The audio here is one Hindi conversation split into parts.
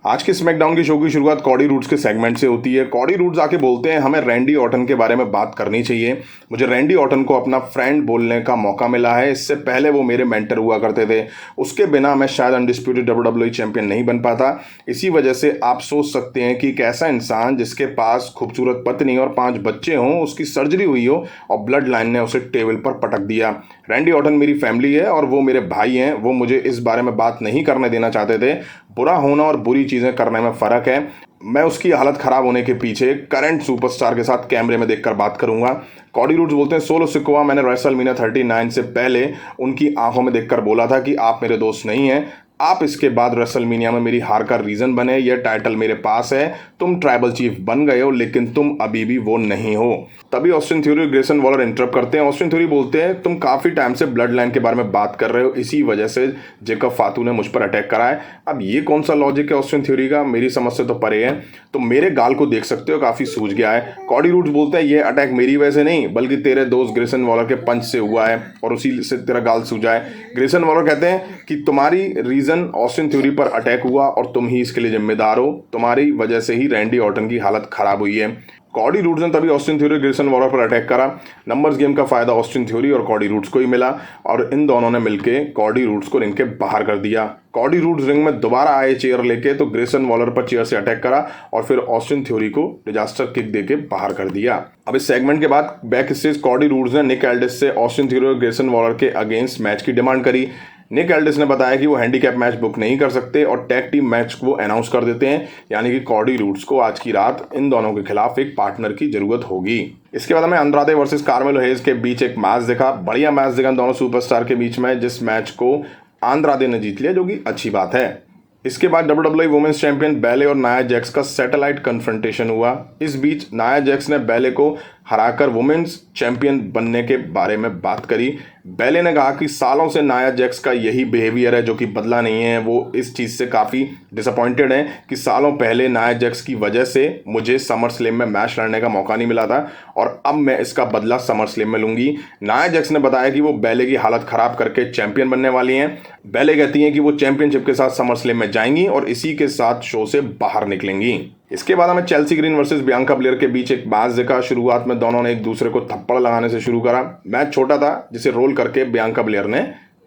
आज के स्मैकडाउन की शो की शुरुआत कॉडी रूड्स के सेगमेंट से होती है। कॉडी रूड्स आके बोलते हैं हमें रैंडी ऑर्टन के बारे में बात करनी चाहिए। मुझे रैंडी ऑर्टन को अपना फ्रेंड बोलने का मौका मिला है। इससे पहले वो मेरे मेंटर हुआ करते थे। उसके बिना मैं शायद अनडिस्प्यूटेड डब्ल्यूडब्ल्यूई चैंपियन नहीं बन पाता। इसी वजह से आप सोच सकते हैं कि एक ऐसा इंसान जिसके पास खूबसूरत पत्नी और 5 बच्चे हों, उसकी सर्जरी हुई हो और ब्लड लाइन ने उसे टेबल पर पटक दिया। रैंडी ऑर्टन मेरी फैमिली है और वो मेरे भाई हैं। वो मुझे इस बारे में बात नहीं करने देना चाहते थे। बुरा होना और बुरी चीज़ें करने में फ़र्क है। मैं उसकी हालत ख़राब होने के पीछे करंट सुपरस्टार के साथ कैमरे में देखकर बात करूंगा। कॉडी रूड्स बोलते हैं सोलो सिकोआ मैंने रेसलमेनिया 39 से पहले उनकी आंखों में देखकर बोला था कि आप मेरे दोस्त नहीं हैं। आप इसके बाद रेसलमेनिया में मेरी हार का रीज़न बने। यह टाइटल मेरे पास है। तुम ट्राइबल चीफ बन गए हो लेकिन तुम अभी भी वो नहीं हो। तभी ऑस्टिन थ्योरी और ग्रेसन वॉलर इंटरप्ट करते हैं। ऑस्टिन थ्योरी बोलते हैं तुम काफ़ी टाइम से ब्लड लाइन के बारे में बात कर रहे हो, इसी वजह से जेकब फातू ने मुझ पर अटैक करा है। अब ये कौन सा लॉजिक है ऑस्टिन थ्योरी का? मेरी समझ से तो परे है। तुम मेरे गाल को देख सकते हो, काफ़ी सूज गया है। कॉडी रूड्स बोलते हैं ये अटैक मेरी वजह से नहीं बल्कि तेरे दोस्त ग्रेसन वॉलर के पंच से हुआ है और उसी से तेरा गाल सूजा है। ग्रेसन वॉलर कहते हैं कि तुम्हारी रीज़न ऑस्टिन थ्योरी पर अटैक हुआ और तुम ही इसके लिए जिम्मेदार हो। तुम्हारी वजह से ही रैंडी ऑर्टन की हालत खराब हुई है। कॉडी रूड्स ने तभी ऑस्टिन थ्योरी ग्रेसन वॉलर पर अटैक करा। नंबर्स गेम का फायदा ऑस्टिन थ्योरी और कॉडी रूड्स को ही मिला और इन दोनों ने मिलकर कॉडी रूड्स को रिंग के बाहर कर दिया। कॉडी रूड्स रिंग में दोबारा आए चेयर लेके तो ग्रेसन वॉलर पर चेयर से अटैक करा और फिर ऑस्टिन थ्योरी को डिजास्टर किक देके बाहर कर दिया। अब इस सेगमेंट के बाद बैक स्टेज कॉडी रूड्स ने निक एल्डिस से ऑस्टिन थ्योरी और ग्रेसन वॉलर के अगेंस्ट मैच की डिमांड करी। निक एल्डिस ने बताया कि वो हैंडीकैप मैच बुक नहीं कर सकते और टैग टीम मैच को अनाउंस कर देते हैं, यानी कि कॉडी रूड्स को आज की रात इन दोनों के खिलाफ एक पार्टनर की जरूरत होगी। इसके बाद हमें अंद्रादे वर्सेस कार्मेलो हेज के बीच एक मैच दिखा। बढ़िया मैच दिखा दोनों सुपरस्टार के बीच में, जिस मैच को अंद्रादे ने जीत लिया, जो कि अच्छी बात है। इसके बाद डब्ल्यूडब्ल्यूई वुमेन्स चैंपियन बैले और नाया जैक्स का सैटेलाइट कन्फ्रंटेशन हुआ। इस बीच नाया जैक्स ने बैले को हराकर वुमेन्स चैंपियन बनने के बारे में बात करी। बैले ने कहा कि सालों से नाया जैक्स का यही बिहेवियर है जो कि बदला नहीं है। वो इस चीज़ से काफ़ी डिसअपॉइंटेड हैं कि सालों पहले नाया जैक्स की वजह से मुझे समर स्लैम में मैच लड़ने का मौका नहीं मिला था और अब मैं इसका बदला समर स्लैम में लूंगी। नाया जैक्स ने बताया कि वो बैले की हालत ख़राब करके चैंपियन बनने वाली हैं। बैले कहती हैं कि वो चैंपियनशिप के साथ समर स्लैम में जाएंगी और इसी के साथ शो से बाहर निकलेंगी। इसके बाद हमें Chelsea green versus Bianca Blair के बीच एक मैच देखा। शुरुआत में दोनों ने एक दूसरे को थप्पड़ लगाने से शुरू करा। मैच छोटा था जिसे रोल करके बियांका ब्लेयर ने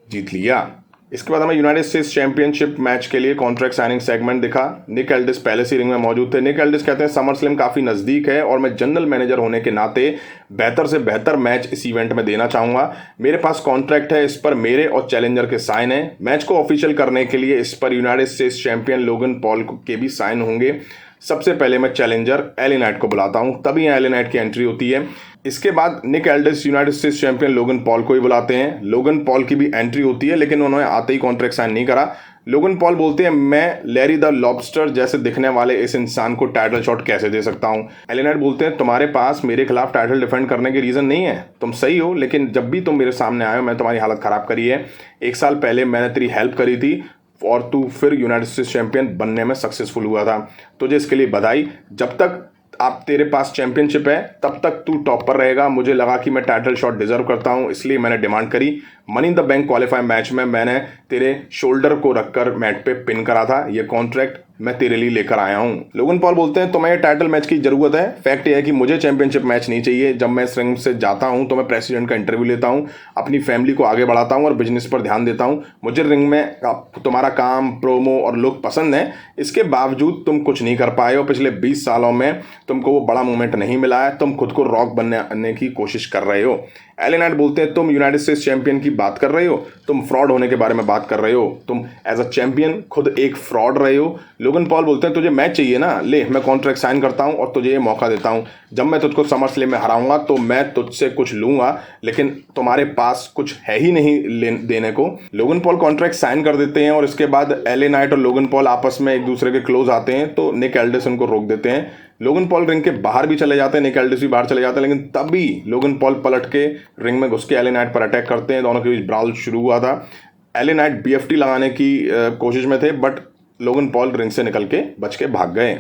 जीत लिया। इसके बाद हमें यूनाइटेड स्टेट्स चैंपियनशिप मैच के लिए कॉन्ट्रैक्ट साइनिंग सेगमेंट दिखा। निक एल्डिस पहले से रिंग में मौजूद थे। निक एल्डिस कहते हैं समर स्लैम काफ़ी नज़दीक है और मैं जनरल मैनेजर होने के नाते बेहतर से बेहतर मैच इस इवेंट में देना चाहूँगा। मेरे पास कॉन्ट्रैक्ट है, इस पर मेरे और चैलेंजर के साइन है। मैच को ऑफिशियल करने के लिए इस पर United States champion Logan Paul के भी साइन होंगे। सबसे पहले मैं चैलेंजर एले नाइट को बुलाता हूं, तभी यहाँ एले नाइट की एंट्री होती है। इसके बाद Nick Aldis United States champion Logan Paul को ही बुलाते हैं। लोगन पॉल की भी एंट्री होती है लेकिन उन्होंने आते ही कॉन्ट्रैक्ट साइन नहीं करा। लोगन पॉल बोलते हैं मैं लैरी द लॉबस्टर जैसे दिखने वाले इस इंसान को टाइटल शॉट कैसे दे सकता हूं। एले नाइट बोलते हैं तुम्हारे पास मेरे खिलाफ टाइटल डिफेंड करने की रीज़न नहीं है। तुम सही हो लेकिन जब भी तुम मेरे सामने आए हो मैं तुम्हारी हालत ख़राब करी है। 1 साल पहले मैंने तेरी हेल्प करी थी और तू फिर यूनाइटेड स्टेट्स चैंपियन बनने में सक्सेसफुल हुआ था। तुझे इसके लिए बधाई। जब तक आप तेरे पास चैंपियनशिप है तब तक तू टॉप पर रहेगा। मुझे लगा कि मैं टाइटल शॉट डिजर्व करता हूं, इसलिए मैंने डिमांड करी। Money in the bank qualify match में मैंने तेरे शोल्डर को रखकर मैट पे पिन करा था। ये कॉन्ट्रैक्ट मैं तेरे लिए लेकर आया हूं। लोगन पॉल बोलते हैं तुम्हें टाइटल मैच की जरूरत है। फैक्ट ये है कि मुझे चैंपियनशिप मैच नहीं चाहिए। जब मैं इस रिंग से जाता हूं तो मैं प्रेसिडेंट का इंटरव्यू लेता हूं, अपनी फैमिली को आगे बढ़ाता हूं और बिजनेस पर ध्यान देता हूं। मुझे रिंग में तुम्हारा काम, प्रोमो और लुक पसंद है। इसके बावजूद तुम कुछ नहीं कर पाए हो। पिछले 20 सालों में तुमको वो बड़ा मूवमेंट नहीं मिला है। तुम खुद को रॉक बनने की कोशिश कर रहे हो। एले नाइट बोलते हैं तुम यूनाइटेड स्टेट्स चैंपियन की बात कर रहे हो, तुम फ्रॉड होने के बारे में बात कर रहे हो। तुम एज अ चैंपियन खुद एक फ्रॉड रहे हो। लोगन पॉल बोलते हैं तुझे मैच चाहिए ना, ले मैं कॉन्ट्रैक्ट साइन करता हूं और तुझे ये मौका देता हूं। जब मैं तुझको समर स्लैम में हराऊंगा तो मैं तुझसे कुछ लूंगा लेकिन तुम्हारे पास कुछ है ही नहीं देने को। लोगन पॉल कॉन्ट्रैक्ट साइन कर देते हैं और इसके बाद एले नाइट और लोगन पॉल आपस में एक दूसरे के क्लोज आते हैं तो निक एल्डिस उनको रोक देते हैं। लोगन पॉल रिंग के बाहर भी चले जाते हैं, निक एल्डिस भी बाहर चले जाते हैं, लेकिन तभी लोगन पॉल पलट के रिंग में घुस के एले नाइट पर अटैक करते हैं। दोनों के बीच ब्राwl शुरू हुआ था। एले नाइट BFT लगाने की कोशिश में थे बट लोगन पॉल रिंग से निकल के बच के भाग गए।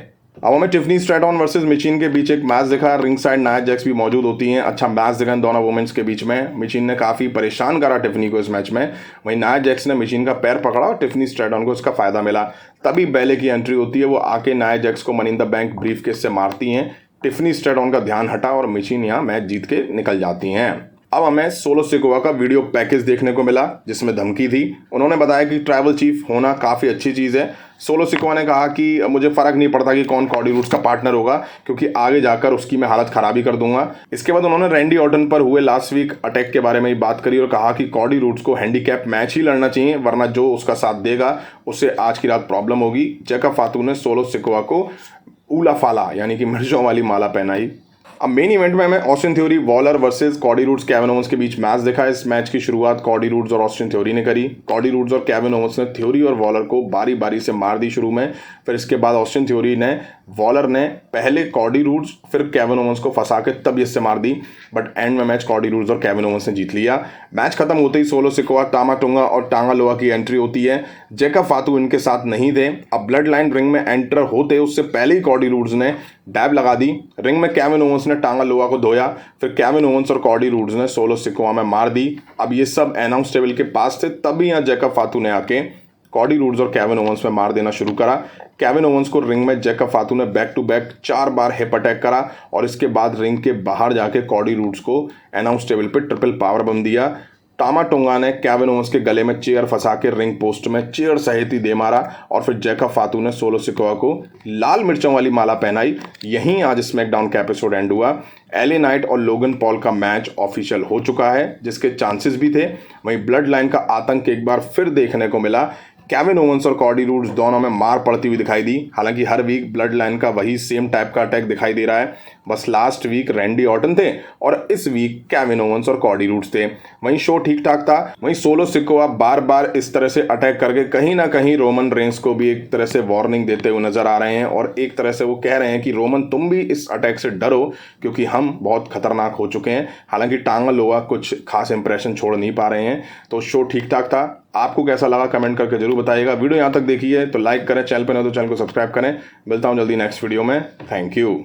अब हमें टिफनी स्ट्रैटन वर्सेस मिचिन के बीच एक मैच दिखा। रिंग साइड नाया जैक्स भी मौजूद होती हैं। अच्छा मैच दिखा इन दोनों वुमेन्स के बीच में। मिचिन ने काफ़ी परेशान करा टिफनी को इस मैच में। वहीं नाया जैक्स ने मिचिन का पैर पकड़ा और टिफनी स्ट्रैटन को इसका फायदा मिला। तभी बैले की एंट्री होती है। वो आके नाया जैक्स को money in the bank brief case से मारती हैं। टिफनी स्ट्रैटन का ध्यान हटा और मिचिन यहाँ मैच जीत के निकल जाती हैं। अब हमें सोलो सिकोवा का वीडियो पैकेज देखने को मिला जिसमें धमकी थी। उन्होंने बताया कि ट्राइबल चीफ होना काफ़ी अच्छी चीज़ है। सोलो सिकोवा ने कहा कि मुझे फ़र्क नहीं पड़ता कि कौन कॉडी रूड्स का पार्टनर होगा, क्योंकि आगे जाकर उसकी मैं हालत खराबी कर दूंगा। इसके बाद उन्होंने रैंडी ऑर्टन पर हुए लास्ट वीक अटैक के बारे में ही बात करी और कहा कि कॉडी रूड्स को हैंडीकैप मैच ही लड़ना चाहिए, वरना जो उसका साथ देगा उससे आज की रात प्रॉब्लम होगी। जैकब फातू ने सोलो सिकोवा को ऊला फाला यानी कि मिर्चों वाली माला पहनाई। अब मेन इवेंट में हमें Austin theory Waller versus Cardi roads Kevin Owens के बीच मैच देखा। इस मैच की शुरुआत कॉडी रूड्स और ऑस्टिन थ्योरी ने करी। कॉडी रूड्स और केविन ओवेंस ने थ्योरी और वॉलर को बारी बारी से मार दी शुरू में। फिर इसके बाद ऑस्टिन थ्योरी ने वॉलर ने पहले कॉडी रूड्स फिर केविन ओवेंस को फंसा के तब इससे मार दी, बट एंड में मैच कॉडी रूड्स और केविन ओवेंस ने जीत लिया। मैच खत्म होते ही सोलो सिकोवा, टामा टोंगा और टांगा लोआ की एंट्री होती है। जैकब फातू इनके साथ नहीं थे। अब ब्लड लाइन रिंग में एंटर होते उससे पहले ही कॉडी रूड्स ने डैब लगा दी। रिंग में केविन ओवेंस ने टांगा लोआ को धोया। फिर केविन ओवेंस और कॉडी रूड्स ने सोलो सिकोवा में मार दी। अब ये सब अनाउंस टेबल के पास थे, तभी यहाँ जैकब फातू ने आके कॉडी रूड्स और केविन ओवेंस में मार देना शुरू करा। केविन ओवेंस को रिंग में जैकब फातू ने बैक टू बैक 4 बार हिप अटैक करा और इसके बाद रिंग के बाहर जाके कॉडी रूड्स को अनाउंस टेबल पे ट्रिपल पावर बम दिया। टामा टोंगा ने केविन ओवेंस के गले में चेयर फंसा के रिंग पोस्ट में चेयर सहित ही दे मारा और फिर जैकब फातू ने सोलो सिकोवा को लाल मिर्चों वाली माला पहनाई। यहीं आज स्मैकडाउन का एपिसोड एंड हुआ। एले नाइट और लोगन पॉल का मैच ऑफिशियल हो चुका है, जिसके चांसेस भी थे। वहीं ब्लड लाइन का आतंक एक बार फिर देखने को मिला। केविन ओवेंस और कॉडी रूड्स दोनों में मार पड़ती हुई दिखाई दी। हालांकि हर वीक ब्लड लाइन का वही सेम टाइप का अटैक दिखाई दे रहा है, बस लास्ट वीक रैंडी ऑर्टन थे और इस वीक केविन ओवेंस और कॉडी रूड्स थे। वहीं शो ठीक ठाक था। वहीं सोलो सिकोवा बार बार इस तरह से अटैक करके कहीं ना कहीं रोमन रेंस को भी एक तरह से वार्निंग देते हुए नजर आ रहे हैं और एक तरह से वो कह रहे हैं कि रोमन तुम भी इस अटैक से डरो, क्योंकि हम बहुत खतरनाक हो चुके हैं। हालांकि टांगा लोआ कुछ खास इंप्रेशन छोड़ नहीं पा रहे हैं। तो शो ठीक ठाक था। आपको कैसा लगा कमेंट करके जरूर बताइएगा। वीडियो यहाँ तक देखी है तो लाइक करें, चैनल पर नहीं तो चैनल को सब्सक्राइब करें। मिलता हूँ जल्दी नेक्स्ट वीडियो में। Thank you.